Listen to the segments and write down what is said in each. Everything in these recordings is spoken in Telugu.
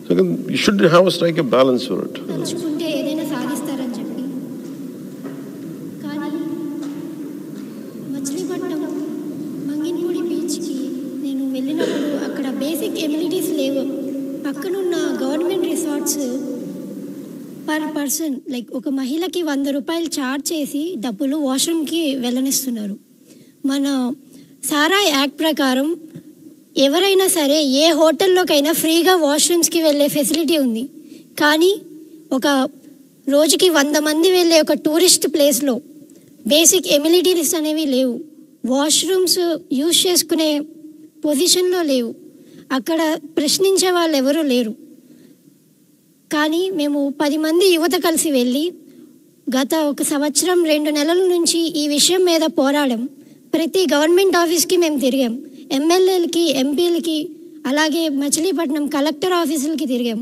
You should have a strike a balance for it. తలుచుకుంటే ఏదైనా సాధిస్తారని చెప్పి. కానీ మచిలీపట్నం మంగినపూడి బీచ్కి నేను వెళ్ళినప్పుడు అక్కడ బేసిక్ ఎమ్యూనిటీస్ లేవు. పక్కనున్న government resorts per person like ఒక మహిళకి 100 రూపాయలు ఛార్జ్ చేసి డబ్బులు వాష్రూమ్కి వెళ్ళనిస్తున్నారు. మన సారా యాక్ట్ ప్రకారం ఎవరైనా సరే ఏ హోటల్లోకైనా ఫ్రీగా వాష్రూమ్స్కి వెళ్ళే ఫెసిలిటీ ఉంది. కానీ ఒక రోజుకి 100 మంది వెళ్ళే ఒక టూరిస్ట్ ప్లేస్లో బేసిక్ ఎమ్యూనిటీస్ అనేవి లేవు. వాష్రూమ్స్ యూజ్ చేసుకునే పొజిషన్లో లేవు. అక్కడ ప్రశ్నించే వాళ్ళు ఎవరూ లేరు. కానీ మేము 10 మంది యువత కలిసి వెళ్ళి గత 1 సంవత్సరం 2 నెలల నుంచి ఈ విషయం మీద పోరాడం. ప్రతి గవర్నమెంట్ ఆఫీస్కి మేము తిరిగాం. ఎమ్మెల్యేలకి, ఎంపీలకి, అలాగే మచిలీపట్నం కలెక్టర్ ఆఫీసులకి తిరిగాం.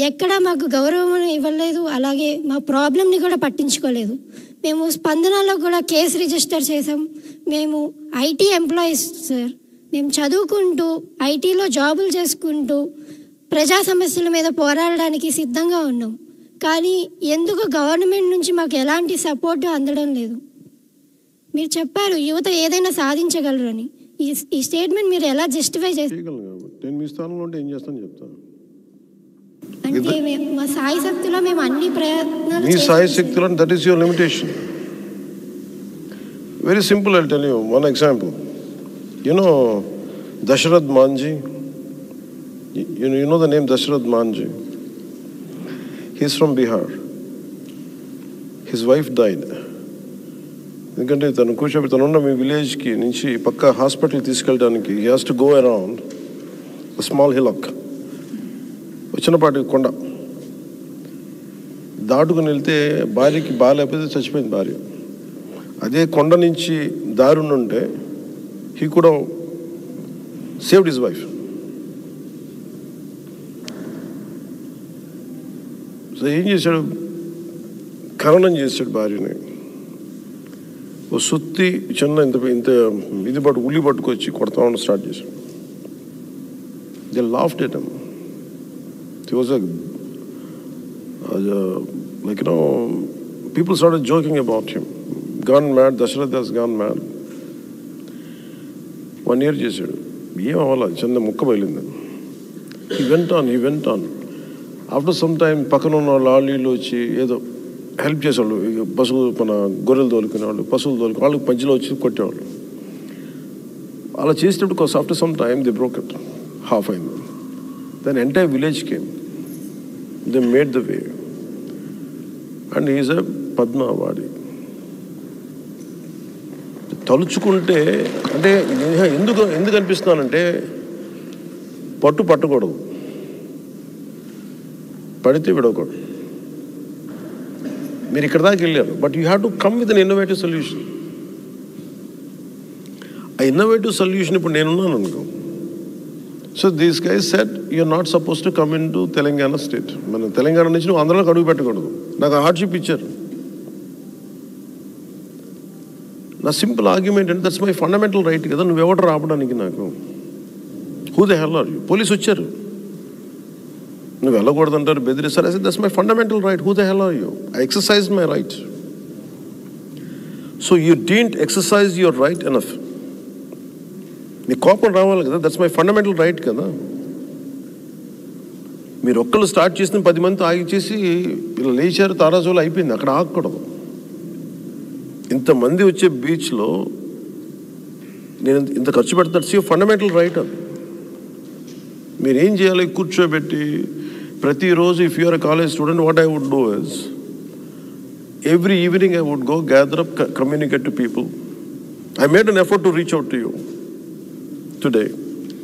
ఎక్కడా మాకు గౌరవం ఇవ్వలేదు. అలాగే మా ప్రాబ్లమ్ని కూడా పట్టించుకోలేదు. మేము స్పందనలో కూడా కేసు రిజిస్టర్ చేసాం. మేము ఐటీ ఎంప్లాయీస్ సార్. మేము చదువుకుంటూ ఐటీలో జాబులు చేసుకుంటూ ప్రజా సమస్యల మీద పోరాడడానికి సిద్ధంగా ఉన్నాం. కానీ ఎందుకు గవర్నమెంట్ నుంచి మాకు ఎలాంటి సపోర్టు అందడం లేదు. మీరు చెప్పారు యువత ఏదైనా సాధించగలరు అని. ఈ స్టేట్మెంట్ మీరు ఎలా జస్టిఫై చేస్తారు? నేను మీ స్థానంలో ఉంటే ఏం చేస్తాను చెప్తాను. అంటే మా సాయి శక్తిలో మేము అన్ని ప్రయత్నాలు మీ సాయి శక్తిలో that is your limitation. Very simple. I'll tell you one example. You know Dasharath Manji? You know the name Dasharath Manji? He's from Bihar. His wife died. ఎందుకంటే తను కూర్చోబెట్టి తనున్న మీ విలేజ్కి నుంచి పక్క హాస్పిటల్ తీసుకెళ్ళడానికి he has to go around small hillock, చిన్నపాటి కొండ దాటుకుని వెళ్తే భార్యకి బాగాలేకపోతే చచ్చిపోయింది భార్య. అదే కొండ నుంచి దారి ఉంటే he could have saved his wife. So ఏం చేశాడు? ఖననం చేశాడు భార్యని. ఓ సుత్తి చిన్న ఇంత ఇంత ఇది ఉల్లి పట్టుకొచ్చి కొడతా ఉన్న స్టార్ట్ చేశాడు. They laughed at him. He was like people started joking about him. Gone mad, Dasharath has gone mad. 1 year చేశాడు. ఏం అవ్వాలా, చిన్న ముక్క బయలుంది. He went on. After some time పక్కన ఉన్న వాళ్ళు వీళ్ళు వచ్చి ఏదో హెల్ప్ చేసేవాళ్ళు. పశువులు మన గొర్రెలు తోలుకునేవాళ్ళు, పశువులు తోలుకునే వాళ్ళకి మధ్యలో వచ్చి కొట్టేవాళ్ళు. అలా చేసేటప్పుడు after some time the broke it. Half అయింది. Then entire village came. They made the way and is a Padma awardee. తలుచుకుంటే అంటే ఎందుకు అనిపిస్తున్నానంటే పట్టకూడదు, పడితే విడవకూడదు. మీరు ఇక్కడ దాకా వెళ్ళారు, but you have to come with an innovative solution. ఆ ఇన్నోవేటివ్ సొల్యూషన్ ఇప్పుడు నేనున్నాను అనుకో. So these guys said you're not suppose to come in to Telangana state. మన తెలంగాణ నుంచి నువ్వు ఆంధ్రలోకి అడుగు పెట్టకూడదు. నాకు హార్డ్షిప్ ఇచ్చారు. నా సింపుల్ ఆర్గ్యుమెంట్ అంటే దట్స్ మై ఫండమెంటల్ రైట్ కదా. నువ్వెవడు రావడానికి నాకు? Who the hell are you? Police వచ్చారు, నువ్వు వెళ్ళకూడదంటారు, బెదిరిస్తారు. That's my fundamental right. Who the hell are you? I exercise my right. So you didn't exercise your right enough. నీ కోపం రావాలి కదా. దట్స్ మై ఫండమెంటల్ రైట్ కదా. మీరు ఒక్కళ్ళు స్టార్ట్ చేసిన 10 మంది ఆగి చేసి ఇలా లేచారు, తారాజోలు అయిపోయింది. అక్కడ ఆగకూడదు. ఇంతమంది వచ్చే బీచ్లో నేను ఇంత ఖర్చు పెడతాను. ఫండమెంటల్ రైట్ అది. మీరేం చేయాలి? కూర్చోబెట్టి ప్రతిరోజు if you're a college student what I would do is every evening I would go gather up, communicate to people. I made an effort to reach out to you today.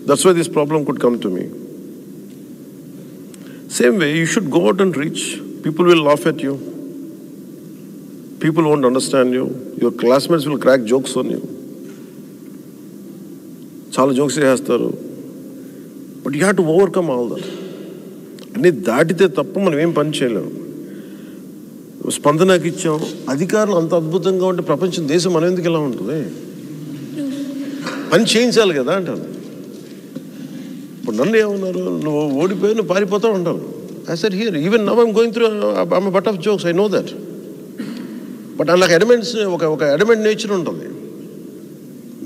That's why this problem could come to me. Same way, you should go out and reach. People will laugh at you. People won't understand you. Your classmates will crack jokes on you. Chala jokes chestaru. But you have to overcome all that. Anni daatite tappa manam em pani cheyalem. స్పందనకి ఇచ్చాం. అధికారులు అంత అద్భుతంగా ఉంటే ప్రపంచం దేశం మనం ఎందుకు ఎలా ఉంటుంది? పని చేయించాలి కదా అంటారు. ఇప్పుడు నన్ను ఏమన్నారు, నువ్వు ఓడిపోయి నువ్వు పారిపోతావు అంటారు. I said here, even now I'm going through, I'm a butt of jokes, I know that. But నాకు ఎడమెంట్స్ ఒక ఎడమెంట్ నేచర్ ఉంటుంది.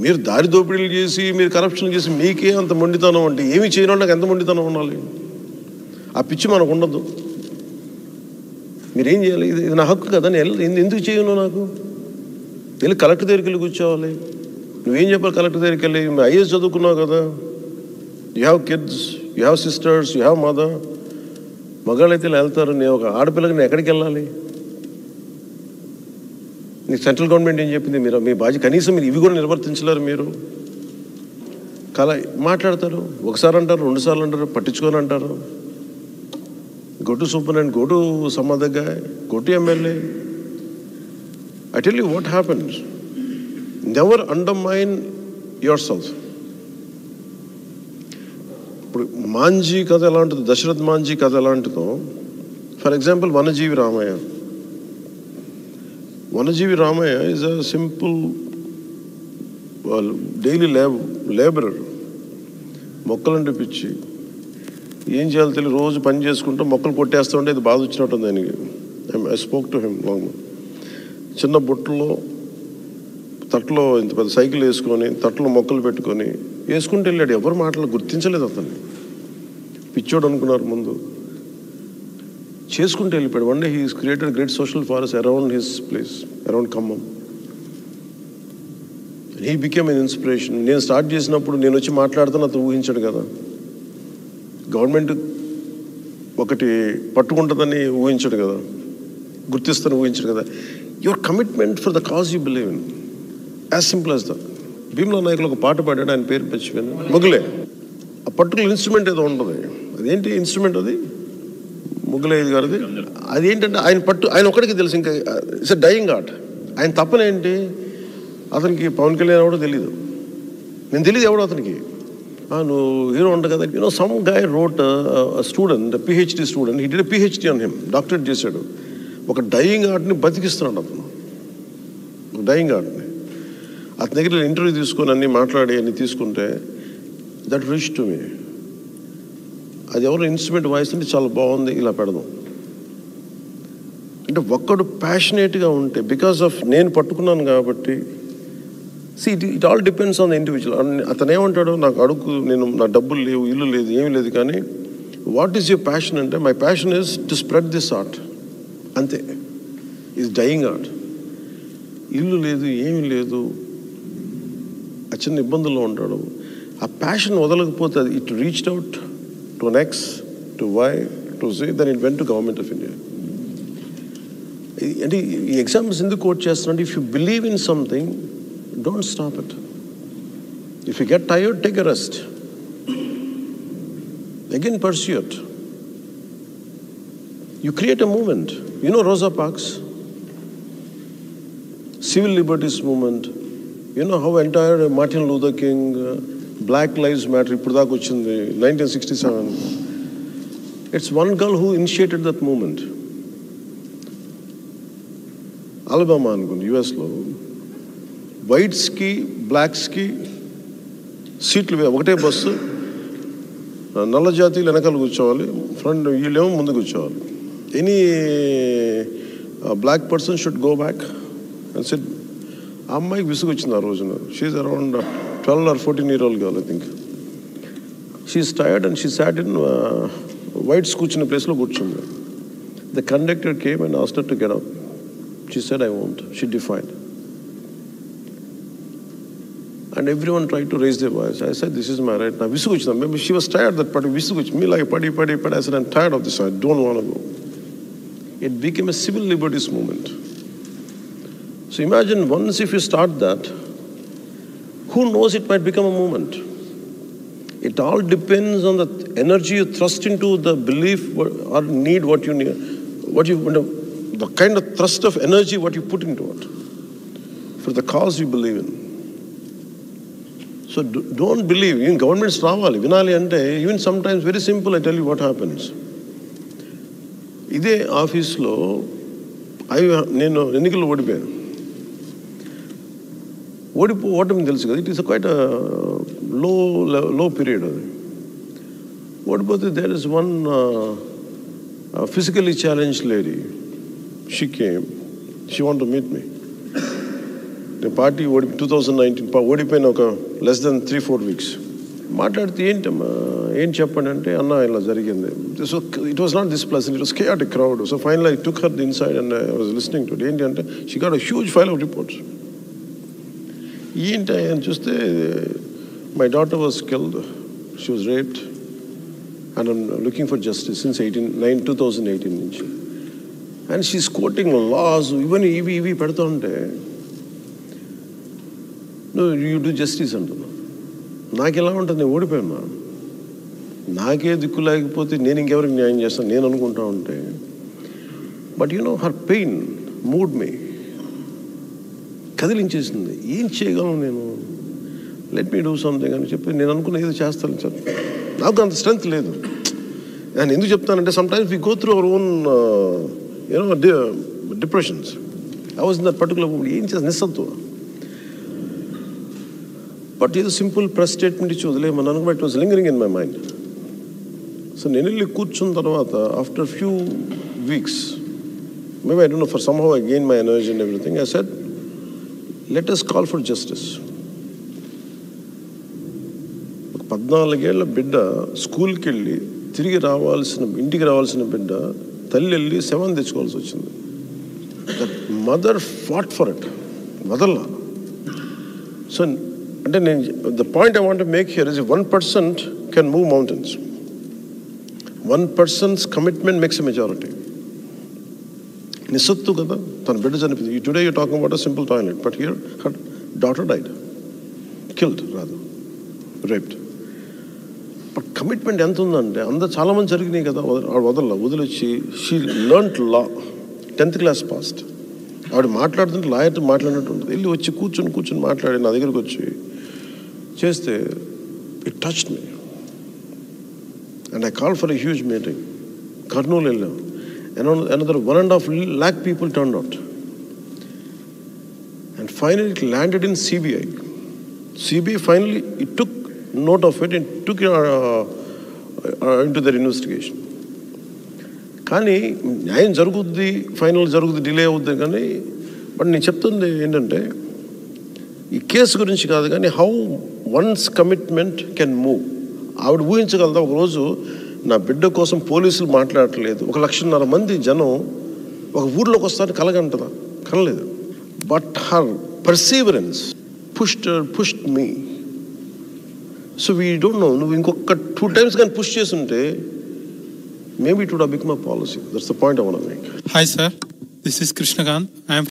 మీరు దారి దోపిడీలు చేసి మీరు కరప్షన్ చేసి మీకే అంత మొండితనం అంటే ఏమి చేయను నాకు ఎంత మొండితనం ఉండాలి? ఆ పిచ్చి మనకు ఉండదు. మీరేం చేయాలి? ఇది నా హక్కు కదా, నేను ఎందుకు చేయను? నాకు వెళ్ళి కలెక్టర్ దగ్గరికి వెళ్ళి కూర్చోవాలి. నువ్వేం చెప్పాలి కలెక్టర్ దగ్గరికి వెళ్ళి? ఐఏఎస్ చదువుకున్నావు కదా, you have kids, you have sisters, you have mother. మగాళ్ళు అయితే వెళ్తారు, నేను ఒక ఆడపిల్లకి నేను ఎక్కడికి వెళ్ళాలి? నీకు సెంట్రల్ గవర్నమెంట్ ఏం చెప్పింది? మీరు మీ బాధ్యత కనీసం మీరు ఇవి కూడా నిర్వర్తించలేరు. మీరు మాట్లాడతారు, ఒకసారి అంటారు, 2 సార్లు అంటారు, పట్టించుకొని అంటారు. Go to superintendent, go to some other guy, go to MLA. I tell you what happens. Never undermine your self. ఇప్పుడు మాంజీ కథ ఎలా ఉంటుందో, దశరథ్ మాంజీ కథ ఎలా ఉంటుందో, for example Vanajeevi Ramaiah. Vanajeevi Ramaiah is a simple daily labourer. మొక్కలంటే పిచ్చి, ఏం చేయాలో తెలియదు, రోజు పని చేసుకుంటూ మొక్కలు కొట్టేస్తూ ఉంటే ఇది బాధ వచ్చినట్టుంది ఆయనకి. I spoke to him long. చిన్న బుట్టలో తట్లో ఇంత పెద్ద సైకిల్ వేసుకొని తట్లో మొక్కలు పెట్టుకొని వేసుకుంటూ వెళ్ళాడు. ఎవరు మాటలు గుర్తించలేదు అతన్ని, పిచ్చోడు అనుకున్నారు ముందు. చేసుకుంటూ వెళ్ళిపోయాడు. One day he created great social forest around his place, around Khammam. He became an inspiration. నేను స్టార్ట్ చేసినప్పుడు నేను వచ్చి మాట్లాడుతాను అతను ఊహించాడు కదా, గవర్నమెంట్ ఒకటి పట్టుకుంటుందని ఊహించాడు కదా, గుర్తిస్తాను ఊహించాడు కదా. Your commitment for the cause you believe in, as simple as that. Bheemla నాయకులు ఒక పాట పాడాడు, ఆయన పేరు మర్చిపోయాను, మొగులే. ఆ పర్టికులర్ ఇన్స్ట్రుమెంట్ ఏదో ఉంటుంది, అదేంటి ఇన్స్ట్రుమెంట్ అది, ముగ్గులయ్య గారిది. అదేంటంటే ఆయన ఒక్కడికి తెలుసు, ఇంకా ఇట్స్ ఎ డయింగ్ ఆర్ట్. ఆయన తప్పనేంటి, అతనికి పవన్ కళ్యాణ్ ఎవడో తెలీదు, నేను తెలియదు ఎవడో అతనికి. నువ్వు హీరో ఉంటా కదా, you know some guy wrote student, PhD student, he did PhD on him, doctorate చేశాడు. ఒక డయింగ్ ఆర్ట్ని బతికిస్తున్నాడు అతను, డయింగ్ ఆర్ట్ని. అతని దగ్గర ఇంటర్వ్యూ తీసుకొని అన్నీ మాట్లాడి అన్నీ తీసుకుంటే దట్ రీచ్ టు మీ. అది ఎవరు ఇన్స్ట్రుమెంట్ వాయిస్ అంటే చాలా బాగుంది, ఇలా పెడదాం అంటే ఒక్కడు ప్యాషనేట్గా ఉంటే, బికాస్ ఆఫ్ నేను పట్టుకున్నాను కాబట్టి. See it all depends on the individual. అతను ఏమంటాడు, నాకు అడుగు, నా డబ్బులు లేవు, ఇల్లు లేదు, ఏమీ లేదు, కానీ వాట్ ఈస్ యువర్ ప్యాషన్ అంటే, my passion is to spread this art, అంతే. ఇది డయింగ్ ఆర్ట్. ఇల్లు లేదు, ఏమీ లేదు, ఆ చిన్న ఇబ్బందుల్లో ఉంటాడు. ఆ ప్యాషన్ వదలకపోతే అది it reached out to X, to Y, to Z, then it went to Government of India. అంటే ఈ ఎగ్జాంపుల్స్ ఎందుకు కోట్ చేస్తున్నాను? If you believe in something, don't stop it. If you get tired, take a rest, again pursue it. You create a moment. You know Rosa Parks, civil liberties movement. You know how entire Martin Luther King, Black Lives Matter, ఇప్పుడు దాకా వచ్చింది 1967. It's one girl who initiated that movement. Alabama అనుకుంది, యుఎస్లో. వైట్స్కి బ్లాక్స్కి సీట్లు ఒకటే బస్సు, నల్ల జాతీయులు వెనకాల కూర్చోవాలి, ఫ్రంట్ వీళ్ళేమో ముందు కూర్చోవాలి. Any black person should go back and sit. ఆ అమ్మాయికి విసుగు వచ్చింది ఆ రోజున. She around 12 or 14 year old girl, I think. She's tired and she sat in whites కూర్చున్న ప్లేస్లో కూర్చుంది. The conductor came and asked her to get up. She said, I won't. She defied. And everyone tried to raise their voice. I said, this is my right. Now విసుగు వచ్చింది. Maybe she was tired that party. విసుగు వచ్చింది. Me like padi. I said, I'm tired of this. I don't want to go. It became a civil liberties movement. So imagine once if you start that, who knows, it might become a movement. It all depends on the energy you thrust into the belief or need, what you need, the kind of thrust of energy what you put into it for the cause you believe in. So don't believe. Even governments రావాలి, వినాలి అంటే, even sometimes very simple, I tell you what happens. ఇదే ఆఫీస్లో నేను ఎన్నికల్లో ఓడిపోయాను. ఓటమి తెలుసు కదా, ఇట్ ఈస్ క్వైట్ లో పీరియడ్ అది. ఓడిపోతే there is one physically challenged lady. She came. She wanted to meet me. The party 2019 ఓడిపోయిన ఒక less than 3-4 weeks. మాట్లాడితే ఏంటమ్మా ఏం చెప్పండి అంటే అన్న ఇలా జరిగింది. So it was not this plus, it was chaotic crowd. So final I took her inside and I was listening to it. ఏంటి అంటే she got a huge file of reports. ఏంటి అని చూస్తే my daughter was killed, she was raped and I'm looking for justice since 2018 నుంచి. అండ్ షీస్ కోటింగ్ లాస్, ఇవన్నీ ఇవి పెడుతూ ఉంటే యూ డూ జస్టిస్ అంటున్నా. నాకు ఎలా ఉంటుంది, నేను ఓడిపోయాను, నాకే దిక్కు లేకపోతే నేను ఇంకెవరికి న్యాయం చేస్తాను నేను అనుకుంటా ఉంటే. బట్ హర్ పెయిన్ మూడ్ మీ, కదిలించేసింది. ఏం చేయగలను నేను, లెట్ మీ డూ సంథింగ్ అని చెప్పి నేను అనుకున్న ఏదో చేస్తాను సార్. నాకు అంత స్ట్రెంత్ లేదు. నేను ఎందుకు చెప్తానంటే sometimes we go through our own depressions. I was in that particular moment. ఏం చేస్తాను, నిస్సత్వ. బట్ ఏదో సింపుల్ ప్రెస్ స్టేట్మెంట్ ఇచ్చి వదిలేమని అనుకో, it was lingering in my mind. So నేను వెళ్ళి కూర్చున్న తర్వాత after few weeks, maybe I don't know, for somehow I gain my energy and everything. I said let us call for justice. ఒక 14 ఏళ్ల బిడ్డ స్కూల్కి వెళ్ళి తిరిగి ఇంటికి రావాల్సిన బిడ్డ తల్లి వెళ్ళి శవం తెచ్చుకోవాల్సి వచ్చింది. That mother fought for it, వదల్లా. సో అంటే the point I want to make here is if 1% can move mountains, 1%'s commitment makes a majority. Nisattu kada tan bidda chanipindi. Today you're talking about a simple toilet, but here her daughter died, killed rather, raped. But commitment ఎంత ఉందంటే అందరూ చాలా మంది జరిగినాయి కదా, వదిలొచ్చి she learned law, 10th class passed. ఆవిడ మాట్లాడుతుంటే లాయర్తో మాట్లాడినట్టు ఉంటుంది. వెళ్ళి వచ్చి కూర్చొని మాట్లాడి నా దగ్గరికి వచ్చి చేస్తే it touched me and I call for a huge meeting. Kurnool వెళ్ళాం. Another 1.5 lakh people turned out. And finally it landed in CBI. CBI finally it took note of it and took it into their investigation. కానీ న్యాయం జరుగుద్ది, ఫైనల్ జరుగుద్ది, డిలే అవుద్ది. కానీ బట్ నేను చెప్తుంది ఏంటంటే ఈ కేసు గురించి కాదు కానీ how once commitment can move. ఆవిడ ఊహించగలదా ఒకరోజు నా బిడ్డ కోసం పోలీసులు మాట్లాడట్లేదు, 1.5 మంది జనం ఒక ఊర్లోకి వస్తారని కలగంటదా? కలలేదు. But her perseverance pushed me. So we don't know, నువ్వు ఇంకొక 2 times కానీ పుష్ చేస్తుంటే maybe it would have become a policy. That's the point I want to make. Hi sir, this is Krishnakant. I am